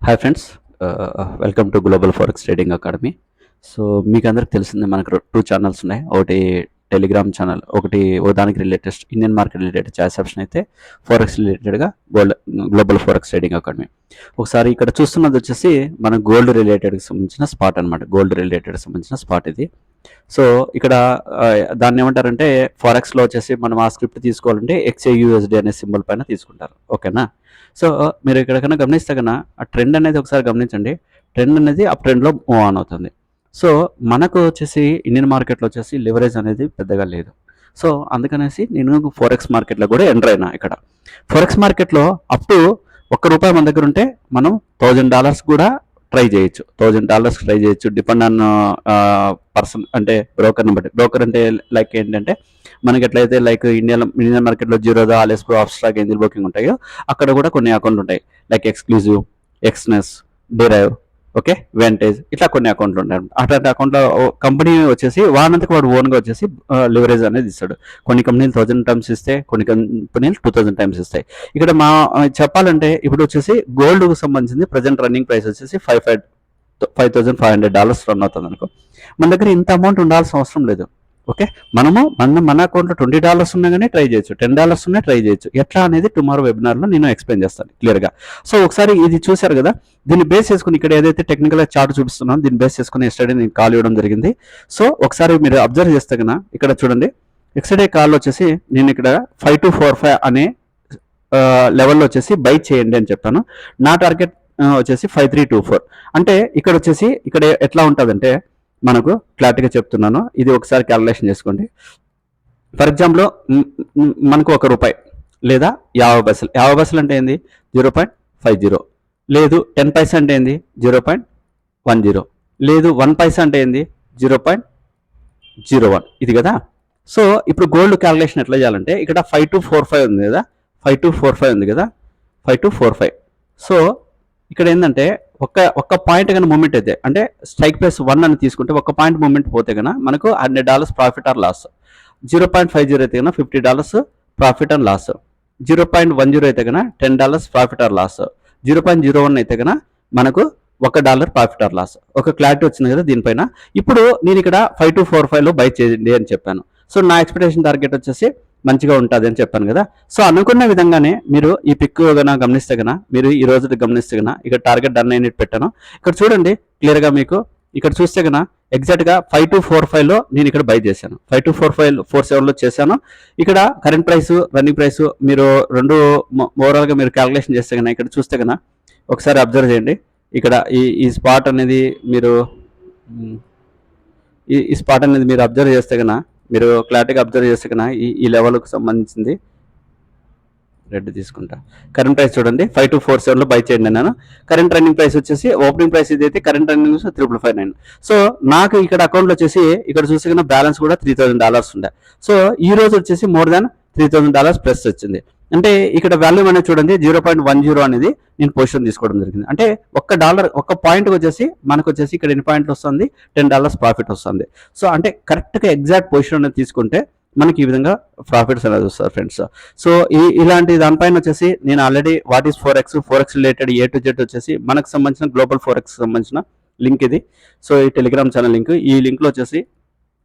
Hi friends, welcome to global forex trading academy. So మీకు అందరికి తెలిసిందే, మనకు టూ ఛానల్స్ ఉన్నాయి. ఒకటి టెలిగ్రామ్ ఛానల్, ఒకటి దానికి related Indian market related choice option అయితే ఫారెక్స్ రిలేటెడ్గా గ్లోబల్ ఫారెక్స్ ట్రేడింగ్ అకాడమీ. ఒకసారి ఇక్కడ చూస్తున్నది వచ్చేసి మన గోల్డ్ రిలేటెడ్కి సంబంధించిన స్పాట్ అనమాట. గోల్డ్ రిలేటెడ్ సంబంధించిన స్పాట్ ఇది. సో ఇక్కడ దాన్ని ఏమంటారంటే ఫారెక్స్లో వచ్చేసి మనం ఆ స్క్రిప్ట్ తీసుకోవాలంటే XAUSD అనే సింబల్ పైన తీసుకుంటారు. ఓకేనా? సో మీరు ఇక్కడ కన్నా గమనిస్తే కన్నా ఆ ట్రెండ్ అనేది ఒకసారి గమనించండి. ట్రెండ్ అనేది అప్ ట్రెండ్లో మూవ్ ఆన్ అవుతుంది. సో మనకు వచ్చేసి ఇండియన్ మార్కెట్లో వచ్చేసి లివరేజ్ అనేది పెద్దగా లేదు. సో అందుకనేసి నేను ఫోరెక్స్ మార్కెట్లో కూడా ఎంటర్ అయినా. ఇక్కడ ఫోరెక్స్ మార్కెట్లో అప్ టు ₹1 మన దగ్గర ఉంటే మనం $1000 కూడా ట్రై చేయొచ్చు. $1000 ట్రై చేయొచ్చు. డిపెండ్ ఆన్ పర్సన్, అంటే బ్రోకర్ని బట్టి. బ్రోకర్ అంటే లైక్ ఏంటంటే మనకి ఎట్లయితే లైక్ ఇండియన్ మార్కెట్లో జీరోదా, ఆలెస్ప్రో, ఆప్స్ట్రాక్, ఏంజిల్ బుకింగ్ ఉంటాయో అక్కడ కూడా కొన్ని అకౌంట్లు ఉంటాయి. Like exclusive, Exness, Deriv, okay, Vantage, ఇట్లా కొన్ని అకౌంట్లు ఉంటాయి. అట్లాంటి అకౌంట్లో కంపెనీ వచ్చేసి వానంతకు వాడు ఓన్గా వచ్చేసి లివరేజ్ అనేది ఇస్తాడు. కొన్ని కంపెనీలు 1000 టైమ్స్ ఇస్తాయి, కొన్ని కంపెనీలు 2000 టైమ్స్ ఇస్తాయి. ఇక్కడ చెప్పాలంటే ఇప్పుడు వచ్చేసి గోల్డ్కు సంబంధించింది ప్రజెంట్ రన్నింగ్ ప్రైస్ వచ్చేసి $5,500 రన్ అవుతుంది అనుకో. మన దగ్గర ఇంత అమౌంట్ ఉండాల్సిన అవసరం లేదు. ఓకే, మన అకౌంట్లో $20 ఉన్నా కానీ ట్రై చేయొచ్చు, $10 ఉన్నా ట్రై చేయొచ్చు. ఎట్లా అనేది టుమారో వెబినార్లో నేను ఎక్స్ప్లెయిన్ చేస్తాను క్లియర్గా. సో ఒకసారి ఇది చూశారు కదా, దీన్ని బేస్ చేసుకుని ఇక్కడ ఏదైతే టెక్నికల్ చార్ట్ చూపిస్తున్నానో దీన్ని బేస్ చేసుకుని ఎస్టర్డే నేను కాల్ ఇవ్వడం జరిగింది. సో ఒకసారి మీరు అబ్జర్వ్ చేస్తే కన్నా ఇక్కడ చూడండి, ఎస్టర్డే కాల్ వచ్చేసి నేను ఇక్కడ 5245 అనే లెవెల్లో వచ్చేసి బై చేయండి అని చెప్పాను. నా టార్గెట్ వచ్చేసి 5324. అంటే ఇక్కడ వచ్చేసి ఇక్కడ ఎట్లా ఉంటుందంటే మనకు క్లారిటీగా చెప్తున్నాను, ఇది ఒకసారి క్యాలిక్యులేషన్ చేసుకోండి. ఫర్ ఎగ్జాంపుల్ మనకు ₹1 లేదా 50 పైసలు. 50 పైసలు అంటే ఏంది? 0.50. లేదు 10 పైసా అంటే ఏంది? 0.10. లేదు 1 పైసా అంటే ఏంది? 0.01. ఇది కదా. సో ఇప్పుడు గోల్డ్ క్యాలిక్యులేషన్ ఎట్లా చేయాలంటే ఇక్కడ 5245 ఉంది కదా, 5245 ఉంది కదా, 5245. సో ఇక్కడ ఏంటంటే ఒక్క పాయింట్ కన్నా మూమెంట్ అయితే, అంటే స్ట్రైక్ ప్రైస్ 1 అని తీసుకుంటే ఒక పాయింట్ మూమెంట్ పోతే కన్నా మనకు $100 ప్రాఫిట్ ఆర్ లాస్. 0.50 అయితే కన్నా $50 ప్రాఫిట్ అండ్ లాస్. 0.10 అయితే కన్నా $10 ప్రాఫిట్ ఆర్ లాస్. 0.01 అయితే కన్నా మనకు $1 ప్రాఫిట్ ఆర్ లాస్. ఒక క్లారిటీ వచ్చింది కదా దీనిపైన. ఇప్పుడు నేను ఇక్కడ 5245లో బై చేయండి అని చెప్పాను. సో నా ఎక్స్పెక్టేషన్ టార్గెట్ వచ్చేసి మంచిగా ఉంటుంది అని చెప్పాను కదా. సో అనుకున్న విధంగానే మీరు ఈ పిక్ కన్నా గమనిస్తే కన్నా, మీరు ఈ రోజు గమనిస్తే కన్నా ఇక్కడ టార్గెట్ డన్ అయినట్టు పెట్టాను. ఇక్కడ చూడండి క్లియర్గా మీకు. ఇక్కడ చూస్తే కన్నా ఎగ్జాక్ట్గా 5245లో నేను ఇక్కడ బై చేశాను. 5247లో చేశాను. ఇక్కడ కరెంట్ ప్రైస్, రన్నింగ్ ప్రైస్ మీరు రెండు ఓవరాల్గా మీరు క్యాలిక్యులేషన్ చేస్తే కన్నా ఇక్కడ చూస్తే కన్నా ఒకసారి అబ్జర్వ్ చేయండి. ఇక్కడ ఈ స్పాట్ అనేది మీరు ఈ స్పాట్ అనేది మీరు అబ్జర్వ్ చేస్తే కన్నా, మీరు క్లారిటీగా అబ్జర్వ్ చేస్తే కన్నా ఈ లెవెల్కి సంబంధించింది రెడ్ తీసుకుంటా. కరెంట్ ప్రైస్ చూడండి 5247లో బై చేయండి అన్నాను. కరెంట్ రన్నింగ్ ప్రైస్ వచ్చేసి ఓపెనింగ్ ప్రైస్ ఇదైతే కరెంట్ రన్నింగ్ 3559. సో నాకు ఇక్కడ అకౌంట్లో వచ్చేసి ఇక్కడ చూస్తే కన్నా బ్యాలెన్స్ కూడా $3000 ఉండే. సో ఈ రోజు వచ్చేసి మోర్ దాన్ $3000 ప్లస్ వచ్చింది. అంటే ఇక్కడ వాల్యూ అనేది చూడండి 0.10 అనేది నేను పొజిషన్ తీసుకోవడం జరిగింది. అంటే ఒక్క పాయింట్ వచ్చేసి మనకు వచ్చేసి ఇక్కడ ఎన్ని పాయింట్లు వస్తుంది? $10 ప్రాఫిట్ వస్తుంది. సో అంటే కరెక్ట్గా ఎగ్జాక్ట్ పొజిషన్ అనేది తీసుకుంటే మనకి ఈ విధంగా ప్రాఫిట్స్ అనేది వస్తారు ఫ్రెండ్స్. సో ఇలాంటి దానిపైన వచ్చేసి నేను already what is forex related A to Z వచ్చేసి మనకు సంబంధించిన గ్లోబల్ ఫోరెక్స్ సంబంధించిన లింక్ ఇది. సో ఈ టెలిగ్రామ్ ఛానల్ లింక్, ఈ లింక్లో వచ్చేసి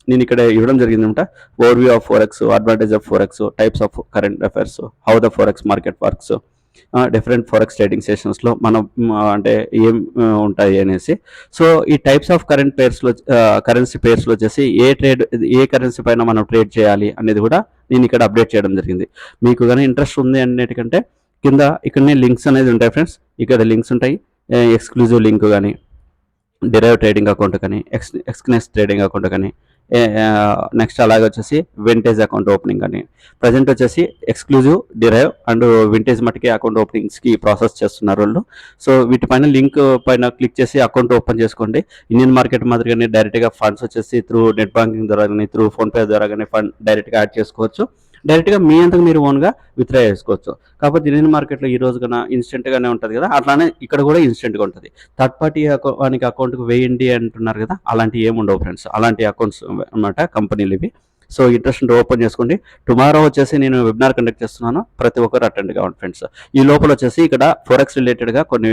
నేను ఇక్కడ ఇవ్వడం జరిగిందంట. Overview of forex, advantage of forex, types of current affairs, how the forex market works, different forex trading సెషన్స్లో మనం అంటే ఏం ఉంటాయి అనేసి. సో ఈ టైప్స్ ఆఫ్ కరెన్సీ పేర్స్లో వచ్చేసి ఏ కరెన్సీ పైన మనం ట్రేడ్ చేయాలి అనేది కూడా నేను ఇక్కడ అప్డేట్ చేయడం జరిగింది. మీకు కానీ ఇంట్రెస్ట్ ఉంది అన్నిటికంటే కింద ఇక్కడనే లింక్స్ అనేది ఉంటాయి ఫ్రెండ్స్. ఇక్కడ లింక్స్ ఉంటాయి. ఎక్స్క్లూజివ్ లింక్ కానీ, డిరైవ్ ట్రేడింగ్ అకౌంట్ కానీ, ఎక్స్నెస్ ట్రేడింగ్ అకౌంట్ కానీ, నెక్స్ట్ అలాగే వచ్చేసి వింటేజ్ అకౌంట్ ఓపెనింగ్ అని. ప్రజెంట్ వచ్చేసి ఎక్స్క్లూజివ్, డిరైవ్ అండ్ వింటేజ్ మటుకి అకౌంట్ ఓపెనింగ్స్కి ప్రాసెస్ చేస్తున్నారు వాళ్ళు. సో వీటిపైన లింక్ పైన క్లిక్ చేసి అకౌంట్ ఓపెన్ చేసుకోండి. ఇండియన్ మార్కెట్ మాదిరిగానే డైరెక్ట్గా ఫండ్స్ వచ్చేసి త్రూ నెట్ బ్యాంకింగ్ ద్వారా కానీ, త్రూ ఫోన్పే ద్వారా కానీ ఫండ్ డైరెక్ట్గా యాడ్ చేసుకోవచ్చు. డైరెక్ట్గా మీ అంతకు మీరు ఓన్గా విత్డ్రా చేసుకోవచ్చు. కాకపోతే ఇండియన్ మార్కెట్లో ఈ రోజు కన్నా ఇన్స్టెంట్గానే ఉంటుంది కదా, అట్లానే ఇక్కడ కూడా ఇన్స్టెంట్గా ఉంటుంది. థర్డ్ పార్టీ వానికి అకౌంట్కి వేయండి అంటున్నారు కదా, అలాంటి ఏమి ఉండవు ఫ్రెండ్స్. అలాంటి అకౌంట్స్ అన్నమాట కంపెనీలు ఇవి. సో ఇంట్రెస్ట్ ఓపెన్ చేసుకోండి. టుమారో వచ్చేసి నేను వెబినార్ కండక్ట్ చేస్తున్నాను, ప్రతి ఒక్కరు అటెండ్ కావండి ఫ్రెండ్స్. ఈ లోపల వచ్చేసి ఇక్కడ ఫోరెక్స్ రిలేటెడ్గా కొన్ని